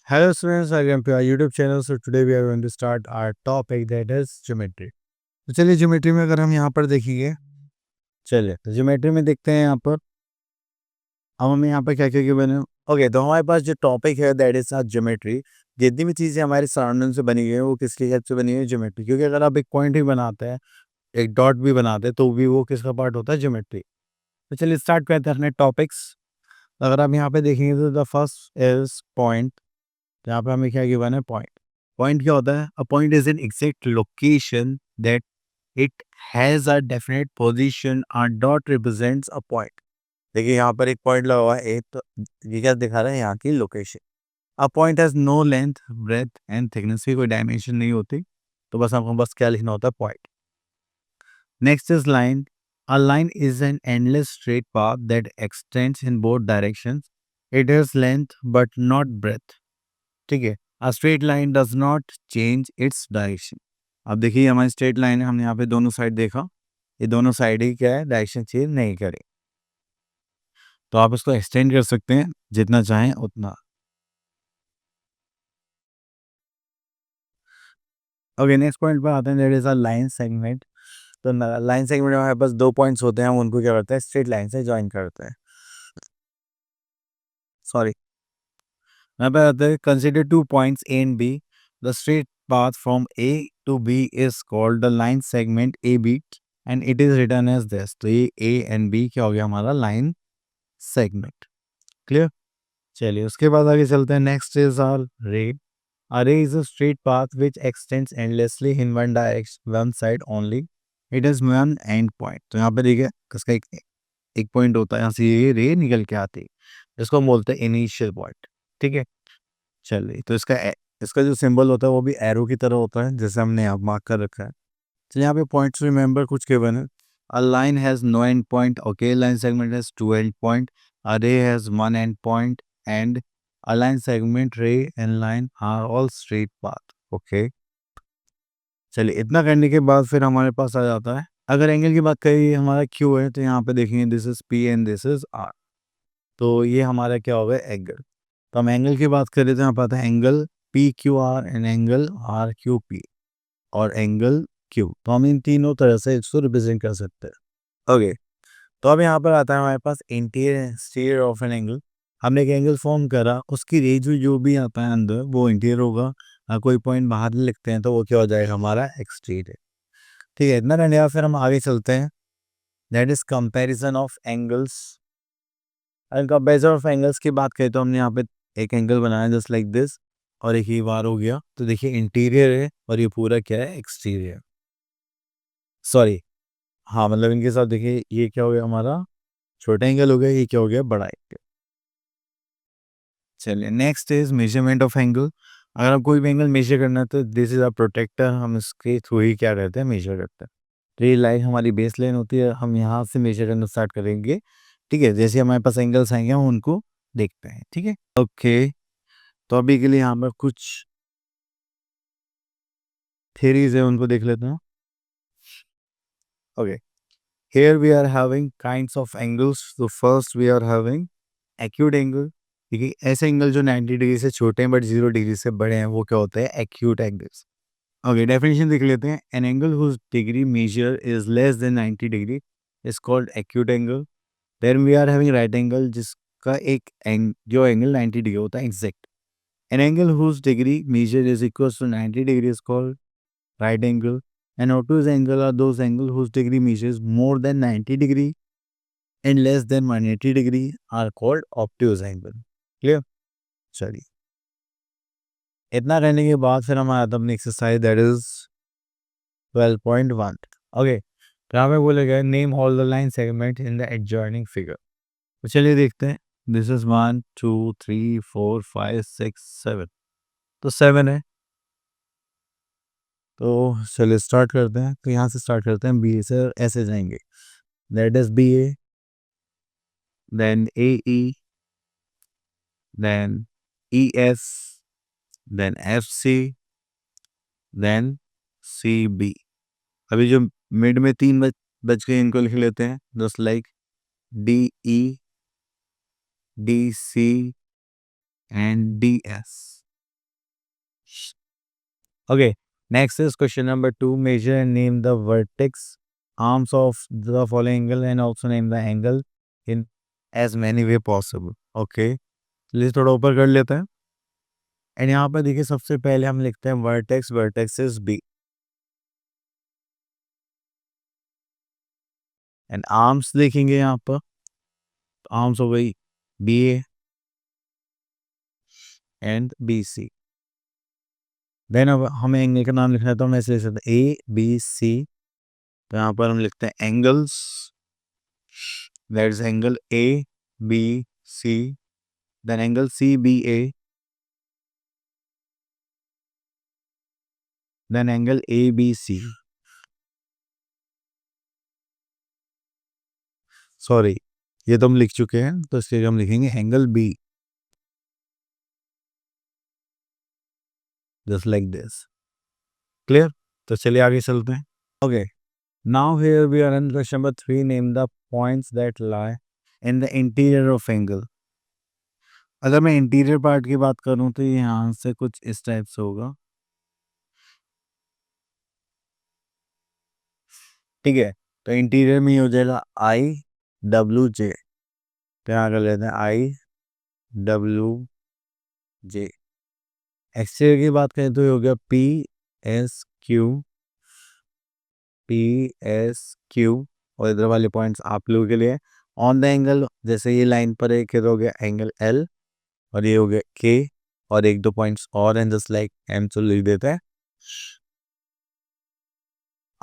Hello students, welcome to our YouTube channel. So today we are going to start our topic that is geometry. तो चलिए geometry में अगर हम यहाँ पर देखेंगे, चलिए तो ज्योमेट्री में देखते हैं यहाँ पर अब हमें यहाँ पर क्या क्या बने। ओके, तो हमारे पास जो टॉपिक है दैट इज ज्योमेट्री। जितनी भी चीज़ें हमारे सराउंडिंग से बनी हुई है वो किसकी हेल्प से बनी हुई है? ज्योमेट्री। क्योंकि अगर आप एक पॉइंट भी बनाते हैं, एक डॉट भी बनाते हैं, तो भी वो किसका पार्ट होता है? ज्योमेट्री। तो चलिए स्टार्ट करते हैं अपने टॉपिक्स। अगर आप यहाँ पे देखेंगे तो द फर्स्ट इज पॉइंट। तो यहाँ पे हमें क्या गिवन है? पॉइंट। पॉइंट क्या होता है? A point is an exact location that it has a definite position. A dot represents a point. देखिए यहाँ पर एक पॉइंट लगा हुआ है, एक तो ये क्या दिखा रहा है? यहाँ की location. A point has no length, breadth and thickness की कोई डायमेंशन नहीं होती, तो बस आपको बस क्या लिखना होता है? Point. Next is line. A line is an endless straight path that extends in both directions. It has length but not breadth. ठीक है। A straight line does not change its direction. अब देखिए हमारी स्ट्रेट लाइन है, हमने यहाँ पे दोनों साइड देखा, ये दोनों साइड ही क्या है? डायरेक्शन चेंज नहीं करे। तो आप इसको एक्सटेंड कर सकते हैं जितना चाहें उतना। ओके, नेक्स्ट पॉइंट पर आते हैं, that is a line segment. तो लाइन सेगमेंट में हमारे पास दो पॉइंट्स होते हैं, हम उनको क्या करते हैं? स्ट्रेट लाइन से ज्वाइन करते हैं। सॉरी, यहाँ पे आते हैं, consider two points A and B. The straight path from A to B is called the line segment A B and it is written as this. तो ये ए एंड बी क्या हो गया? हमारा लाइन सेगमेंट। क्लियर। चलिए उसके बाद आगे चलते हैं। नेक्स्ट इज आर रे। A ray is a straight path which extends endlessly in one direction, one side only. It has one end point. तो यहाँ पे देखिए इसका एक पॉइंट होता है, यहाँ से ये रे निकल के आती है, इसको हम बोलते हैं इनिशियल पॉइंट। ठीक है। चलिए तो इसका जो सिंबल होता है वो भी एरो की तरह होता है, जैसे हमने यहाँ मार्क कर रखा है। तो यहाँ पे पॉइंट्स रिमेंबर कुछ गिवन है। A line has no end point. Okay, line segment has two end point. A ray has one end point, and a line segment, ray and line are all straight path. Okay. चलिए इतना करने के बाद फिर हमारे पास आ जाता है, अगर एंगल की बात करें, हमारा क्यू है, तो यहाँ पे देखेंगे this is P and this is R. तो ये हमारा क्या होगा? एंगल। तो हम एंगल की बात करें तो यहाँ पर आता है angle P Q R and angle R Q P और एंगल क्यू। तो हम इन तीनों तरह से इसको रिप्रेजेंट कर सकते हैं। ओके, तो अब यहाँ पर आता है हमारे पास interior exterior of an angle. हमने एक एंगल फॉर्म करा, उसकी रेज जो भी आता है अंदर वो इंटीरियर होगा। कोई पॉइंट बाहर लिखते हैं तो वो क्या हो जाएगा? हमारा एक्सटीरियर। ठीक है, इतना करने के बाद फिर हम आगे चलते हैं, that is comparison of angles. अगर कंपैरिजन ऑफ एंगल्स की बात करें तो हमने यहाँ पे एक एंगल बनाया जस्ट लाइक दिस, और एक ही बार हो गया, तो देखिए इंटीरियर है और ये पूरा क्या है? एक्सटीरियर। सॉरी, हाँ मतलब इनके साथ देखिए ये क्या हो गया? हमारा छोटा एंगल हो गया, ये क्या हो गया? बड़ा एंगल। चलिए next is measurement of angle. अगर आप कोई भी एंगल मेजर करना है तो दिस इज अ प्रोटेक्टर, हम इसके थ्रू ही क्या करते हैं? मेजर करते हैं। तो ये लाइन हमारी बेस लाइन होती है, हम यहाँ से मेजर करना स्टार्ट करेंगे। ठीक है, जैसे हमारे पास एंगल्स आएंगे हम उनको देखते हैं। ठीक है। ओके, तो अभी के लिए यहाँ पर कुछ थेरीज है, उनको देख लेते हैं। Okay, here we are having kinds of angles. So first we are having acute angle। देखिए ऐसे एंगल जो 90 डिग्री से छोटे हैं बट 0 डिग्री से बड़े हैं वो क्या होते हैं? Acute angles. ओके, डेफिनेशन देख लेते हैं। An angle whose degree measure is less than 90 degree is called acute angle. Then we are having right angle, जिसका जो एंगल 90 डिग्री होता है exact. An angle whose degree measure is equal to 90 degree is called right angle. And obtuse angle are those angle whose degree measures more than 90 degree and less than 180 degree are called obtuse angle. Clear? चलिए इतना करने के बाद फिर हमारा आता अपनी exercise that is 12.1। Okay, तो यहाँ पे बोलेगा name all the line segment in the adjoining figure. तो चलिए देखते हैं। This is 1 2 3 4 5 6 7। तो 7 है, तो चलिए स्टार्ट करते हैं। तो यहाँ से स्टार्ट करते हैं, बी से ऐसे जाएंगे, that is B A, then AE, then ES, then FC, then CB। अभी जो मिड में तीन बच गए इनको लिख लेते हैं, just like DE, DC and DS। Okay, next is question number 2. Measure and name the vertex arms of the following angle and also name the angle in as many way possible. Okay, चलिए थोड़ा ऊपर कर लेते हैं and यहाँ पर देखिए सबसे पहले हम लिखते हैं vertex vertex is B and arms देखेंगे यहाँ पर आर्म्स हो गई B A and B C then अब हमें एंगल का नाम लिखना है तो हम ऐसे लिख सकते हैं ए बी सी तो यहाँ पर हम लिखते हैं angles that is angle A B C then angle C B A then angle A B C sorry ये तो हम लिख चुके हैं तो इसलिए हम लिखेंगे angle B just like this clear तो चलिए आगे चलते हैं okay now here we are in question number 3 name the points that lie in the interior of angle अगर मैं इंटीरियर पार्ट की बात करूं तो यहाँ से कुछ इस टाइप से होगा ठीक है तो इंटीरियर में ये हो जाएगा आई डब्ल्यू जे तो यहाँ कर लेते हैं आई डब्ल्यू जे एक्सटीरियर की बात करें तो ये हो गया पी एस क्यू और इधर वाले पॉइंट्स आप लोगों के लिए ऑन द एंगल जैसे ये लाइन पर एक हो गया एंगल एल और ये हो गया के और एक दो पॉइंट्स और एंड जस्ट लाइक एम तो लिख देते हैं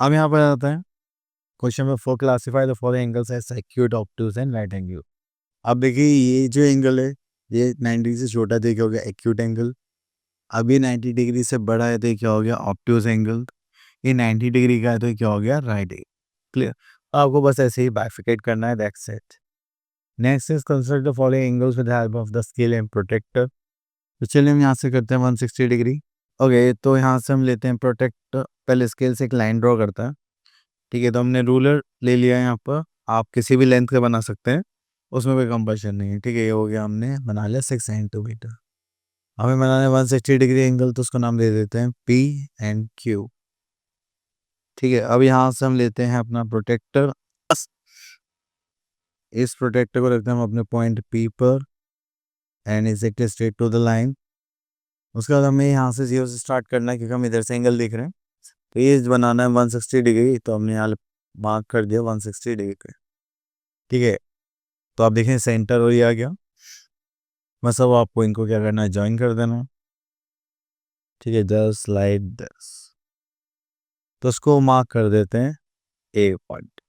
अब यहाँ पर आता है question number 4 classify the following angles as acute obtuse and right angle अब देखिए ये जो एंगल है ये 90 डिग्री से छोटा देखिए हो गया एक्यूट एंगल अब ये 90 डिग्री से बड़ा है तो क्या हो गया ऑब्टूज एंगल ये 90 डिग्री का है तो क्या हो गया राइट एंगल क्लियर आपको बस ऐसे ही बाइफिकेट करना है that's it next is consider the following angles with help of the scale and protractor तो चलिए हम यहाँ से करते हैं 160 डिग्री ओके तो यहाँ से हम लेते हैं प्रोटेक्टर पहले स्केल से एक लाइन ड्रॉ करता है ठीक है तो हमने रूलर ले लिया है यहाँ पर आप किसी भी लेंथ का बना सकते हैं उसमें कोई कंपल्शन नहीं है ठीक है ये हो गया हमने बना लिया 6 सेंटीमीटर हमें बनाना है 160 डिग्री एंगल तो उसको नाम दे देते हैं पी एंड क्यू ठीक है अब यहाँ से हम लेते हैं अपना प्रोटेक्टर इस प्रोटेक्टर को रखते हैं हम अपने पॉइंट पी पर and exactly straight to the line उसके बाद हमें यहाँ से 0 से स्टार्ट करना है क्योंकि हम इधर से एंगल देख रहे हैं तो ये बनाना है 160 डिग्री तो हमने यहाँ मार्क कर दिया 160 डिग्री पे ठीक है तो आप देखें सेंटर और ये आ गया बस अब आपको इनको क्या करना है ज्वाइन कर देना ठीक है जस्ट लाइक दिस तो उसको मार्क कर देते हैं ए पॉइंट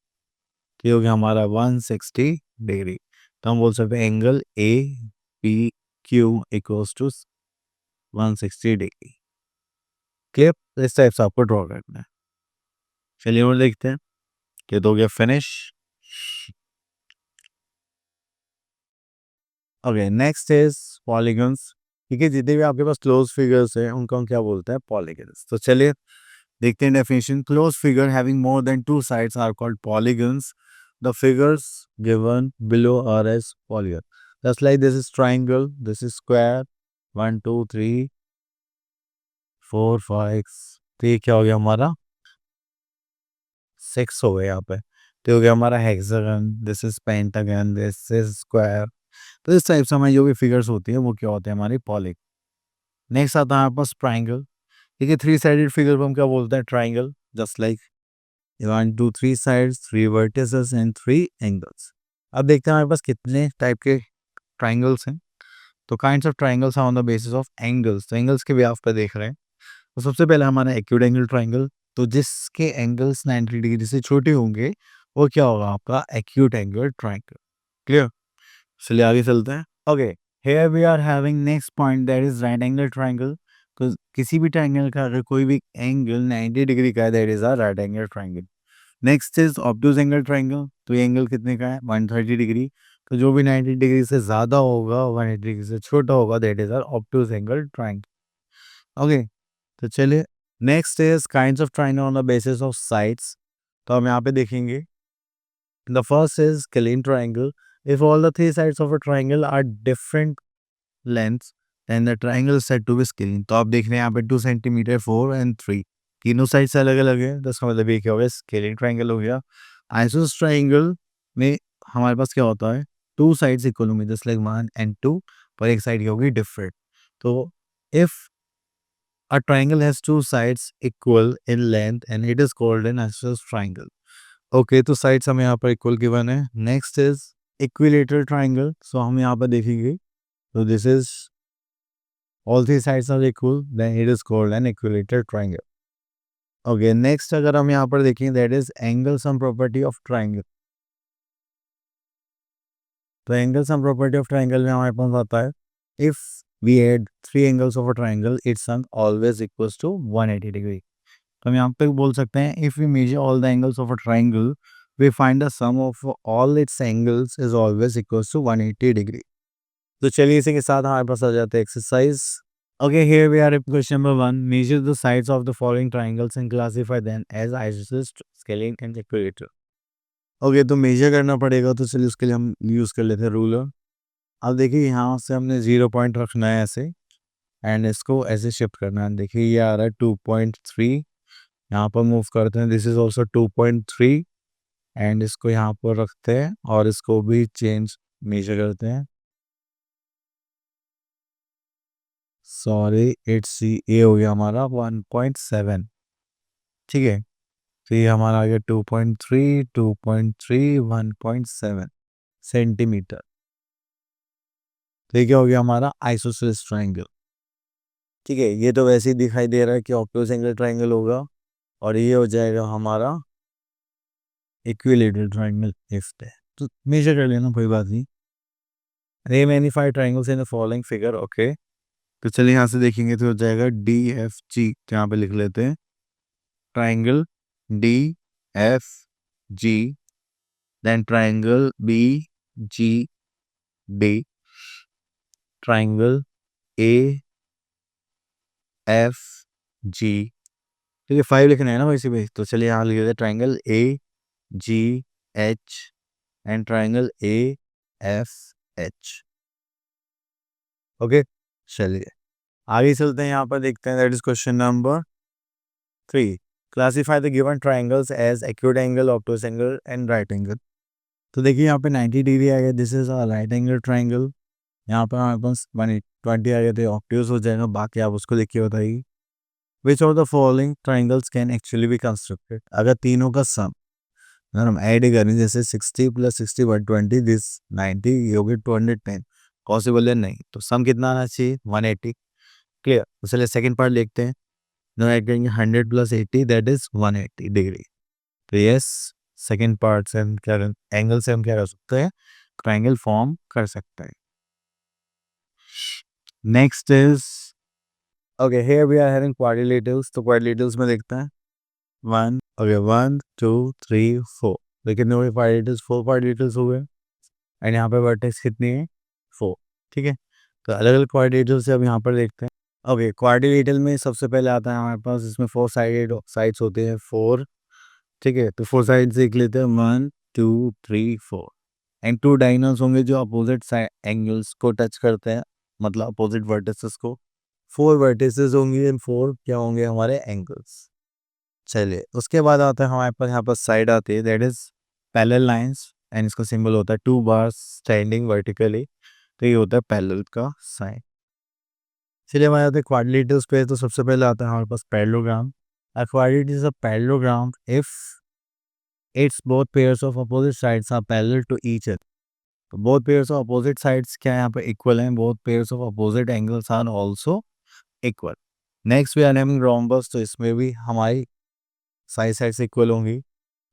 क्योंकि हमारा 160 डिग्री तो हम बोल सकते हैं angle A P Q equals to 160 degree clear इस टाइप से आपको ड्रॉ करना है चलिए और देखते हैं कि तो गया finish okay next is polygons ठीक है जितने भी आपके पास क्लोज फिगर्स हैं उनको हम क्या बोलते हैं पॉलीगन्स तो चलिए देखते हैं definition close figure having more than two sides are called polygons the figures given below are as polygon just like this is triangle this is square 1 2 3 4 5 तो ये क्या हो गया हमारा 6 हो गया यहाँ पे तो हो गया हमारा hexagon this is pentagon this is square तो इस टाइप से हमारी जो भी फिगर्स होती है वो क्या होते हैं हमारी पॉलिक नेक्स्ट आता है हमारे पास ट्राइंगल ठीक है 3 साइडेड फिगर को हम क्या बोलते हैं triangle just like 1 2 3 sides 3 vertices and 3 angles अब देखते हैं हमारे पास कितने टाइप के ट्राइंगल्स हैं तो kinds of triangles are on the basis of angles तो एंगल्स के भी आप पे देख रहे हैं तो सबसे पहले हमारा एक्यूट एंगल ट्राइंगल तो जिसके एंगल्स 90 डिग्री से छोटे होंगे वो क्या होगा आपका एक्यूट एंगल ट्राइंगल क्लियर चलिए आगे चलते हैं okay here we are having next point that is right angle triangle तो किसी भी ट्राइंगल का अगर कोई भी एंगल 90 डिग्री का है that is a right angle triangle next is obtuse angle triangle तो ये एंगल कितने का है 130 डिग्री तो जो भी 90 डिग्री से ज़्यादा होगा 180 डिग्री से छोटा होगा that is are obtuse angle triangle okay तो चलिए next is kinds of triangle on the basis of sides तो हम यहाँ पे देखेंगे the first is clean triangle if all the three sides of a triangle are different lengths then the triangle set to be scalene. तो आप देख रहे हैं यहाँ पे 2 सेंटीमीटर 4 एंड 3 तीनों साइड से अलग अलग है, तो इसका मतलब ये क्या हो गया, स्केलिंग ट्राइंगल हो गया। आइसोस ट्राइंगल में हमारे पास क्या होता है, 2 साइड्स इक्वल होंगे जस्ट लाइक 1 एंड 2, पर एक साइड की होगी डिफरेंट। तो if a triangle has two sides equal in length and it is called an isosceles triangle. Okay, तो साइड्स हमें यहाँ पर इक्वल गिवन है। Next is equilateral triangle. So हम यहाँ पर देखेंगे, तो this is all three sides are equal, then it is called an equilateral triangle. Okay, next अगर हम यहाँ पर देखें, that is angle sum property of triangle. तो angle sum property of triangle में हमारे पास आता है, if we add three angles of a triangle it's sum always equals to 180 degree. तो हम यहाँ पे बोल सकते हैं, if we measure all the angles of a triangle we find the sum of all its angles is always equals to 180 degree. तो चलिए इसी के साथ हमारे पास आ जाते हैं exercise. Okay, here we are at question number 1, measure the sides of the following triangles and classify them as isosceles, scalene and equilateral. Okay, तो मेजर करना पड़ेगा, तो चलिए उसके लिए हम यूज कर लेते हैं रूलर। अब देखिए यहाँ से हमने 0 पॉइंट रखना है ऐसे, एंड इसको ऐसे शिफ्ट करना है। देखिए ये आ रहा है 2.3, यहाँ पर मूव करते हैं, दिस इज ऑल्सो 2.3, एंड इसको यहाँ पर रखते हैं और इसको भी चेंज मेजर करते हैं। सॉरी, इट्स ये हो गया हमारा 1.7, ठीक है। तो ये हमारा आ गया 2.3, 2.3, 1.7 सेंटीमीटर। तो ये क्या हो गया हमारा आइसोसेलेस ट्राइंगल, ठीक है। ये तो वैसे ही दिखाई दे रहा है कि ऑब्टूज एंगल ट्राइंगल होगा, और ये हो जाएगा हमारा इक्विलेटरल ट्राइंगल इफ है। तो मेजर कर लेना, कोई बात नहीं। रे magnified triangles in the following figure, okay. तो चलिए यहाँ से देखेंगे तो हो जाएगा डी एफ जी, यहाँ पे लिख लेते हैं triangle D F G, then triangle B G D, triangle A F G, ठीक है। 5 लिखना है ना वैसे भी, तो चलिए यहाँ लिख देते हैं triangle A G H and triangle A F H, okay. चलिए आगे चलते हैं, यहाँ पर देखते हैं, that is question number 3, classify the given triangles as acute angle, obtuse angle and right angle. तो देखिए यहाँ पे 90 डिग्री आ गया, this is a right angle triangle. यहाँ पर हमारे पास 120 आ गए थे, ऑब्टूस हो जाएगा, बाकी आप उसको देखिए बताइए। Which of the following triangles can actually be constructed, अगर तीनों का सम अगर हम ऐड करें, जैसे 60 + 60 120, दिस 90, ये हो गया 210, पॉसिबल है नहीं, तो सम कितना आना चाहिए 180, क्लियर। तो चलिए सेकंड पार्ट देखते हैं, now ऐड करेंगे 100 + 80 दैट इज 180 डिग्री। तो यस, सेकंड पार्ट से हम क्या एंगल से हम क्या कर सकते हैं, ट्राइंगल फॉर्म कर सकते हैं। Next is okay, here we are having quadrilaterals. तो क्वाड्रिलेटरल्स में देखते हैं 1, ओके 1 2 3 4, लेकिन हो गए क्वाड्रिलेटरल्स, 4 क्वाड्रिलेटरल्स हो गए, एंड यहाँ पे वर्टेक्स कितनी है 4, ठीक है। तो अलग अलग क्वाड्रिलेटरल से अब यहाँ पर देखते हैं। ओके, क्वाड्रिलेटरल में सबसे पहले आता है हमारे पास, इसमें 4 साइड्स होते हैं 4, ठीक है। तो 4 साइड देख लेते हैं, 1 2 3 4, एंड 2 डायगोनल्स होंगे जो अपोजिट एंगल्स को टच करते हैं, मतलब अपोजिट वर्टिसेस को। 4 वर्टिसेस होंगे एंड 4 क्या होंगे हमारे एंगल्स। चलिए उसके बाद आता है हमारे पास, यहाँ पर साइड आती है, that is parallel lines, and इसका सिंबल होता है 2 बार्स स्टैंडिंग वर्टिकली, तो ये होता है पैरेलल का साइन। चलिए हमारे आते हैं क्वाड्रिलेटरल्स पे, तो सबसे पहले आता है हमारे पास parallelogram. A quadrant is a parallelogram if its both pairs of opposite sides are parallel to each other. तो both pairs of opposite sides क्या है यहाँ पे इक्वल हैं, both pairs of opposite angles are also equal. Next we are having rhombus, तो इसमें भी हमारी साइड्स इक्वल होंगी।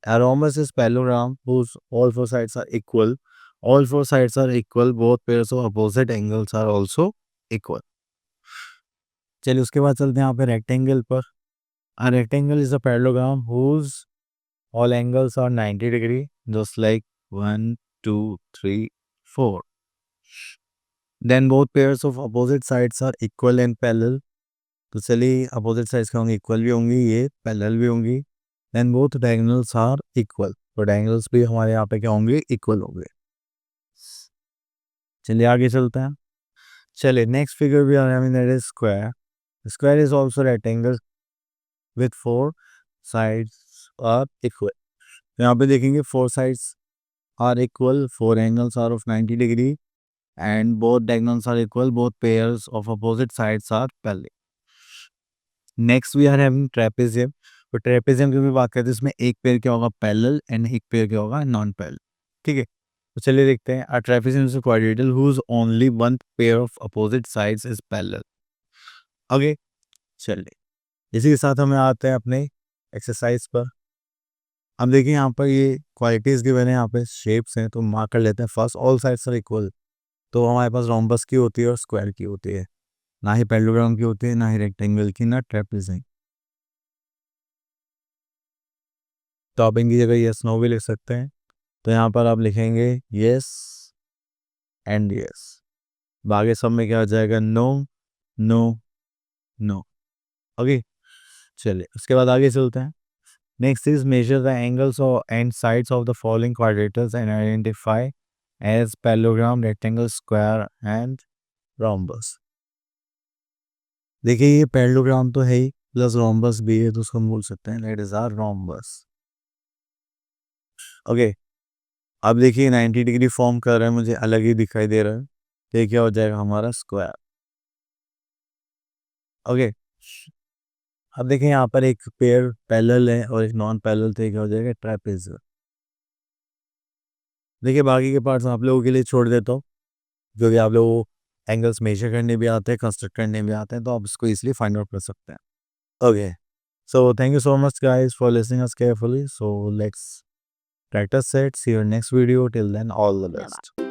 A rhombus is parallelogram whose all four sides are equal. All four sides are equal. Both pairs of opposite angles are also equal. चलिए उसके बाद चलते हैं यहाँ पे रेक्टेंगल पर। A rectangle is a parallelogram whose all angles are 90 degree, just like 1 2 3 4. Then both pairs of opposite sides are equal and parallel. तो चलिए अपोजिट साइड्स क्या होंगी, इक्वल भी होंगी, ये पैरेलल भी होंगी। Then both diagonals are equal, तो डायगोनल्स भी हमारे यहाँ पे क्या होंगे, इक्वल होंगे। चलिए आगे चलते हैं। चलिए नेक्स्ट फिगर भी आ रहा है, that is square. Square is also rectangle with four sides are equal. यहाँ पे देखेंगे four sides are equal, four angles are of 90 degree and both diagonals are equal, both pairs of opposite sides are parallel. Next we are having trapezium. तो trapezium की भी बात करते हैं, इसमें एक पेयर क्या होगा पैरेलल एंड एक पेयर क्या होगा नॉन पैरेलल. ठीक है, तो चलिए देखते हैं. A trapezium is a quadrilateral whose only one pair of opposite sides is parallel. Okay, चलिए इसी के साथ हमें आते हैं अपने एक्सरसाइज पर. अब देखिए यहाँ पर ये क्वालिटीज गिवन है, यहाँ पे शेप्स हैं, तो मार्क कर लेते हैं. First, all sides are equal. तो हमारे पास रोम्बस की होती है और स्क्वायर की होती है, ना ही पैरेललोग्राम की होती है, ना ही रेक्टेंगल की, ना ट्रेपेज़ियम. तो आप इनकी जगह यस नो भी लिख सकते हैं. तो यहाँ पर आप लिखेंगे यस एंड यस. बाकी सब में क्या हो जाएगा, नो नो नो. ओके, चलिए उसके बाद आगे चलते हैं. Next is measure the angles and sides of the following quadrilaterals and identify as parallelogram, rectangle, square and rhombus. देखिए ये पैरेललोग्राम तो है ही, प्लस रोम्बस भी है, तो उसको हम बोल सकते हैं that is are rhombus. Okay, अब देखिए 90 डिग्री फॉर्म कर रहा है, मुझे अलग ही दिखाई दे रहा है, तो ये क्या हो जाएगा हमारा स्क्वायर. ओके, अब देखिए यहाँ पर एक पेयर पैरेलल है और एक नॉन पैरेलल, तो ये क्या हो जाएगा ट्रेपेज़. देखिए बाकी के पार्ट्स आप लोगों के लिए छोड़ देता हूँ, क्योंकि आप लोगों को एंगल्स मेजर करने भी आते हैं, कंस्ट्रक्ट करने भी आते हैं, तो आप इसको इसलिए फाइंड आउट कर सकते हैं. Okay, so thank you so much guys for listening us carefully. So let's practice it. See you in next video. Till then, all the best.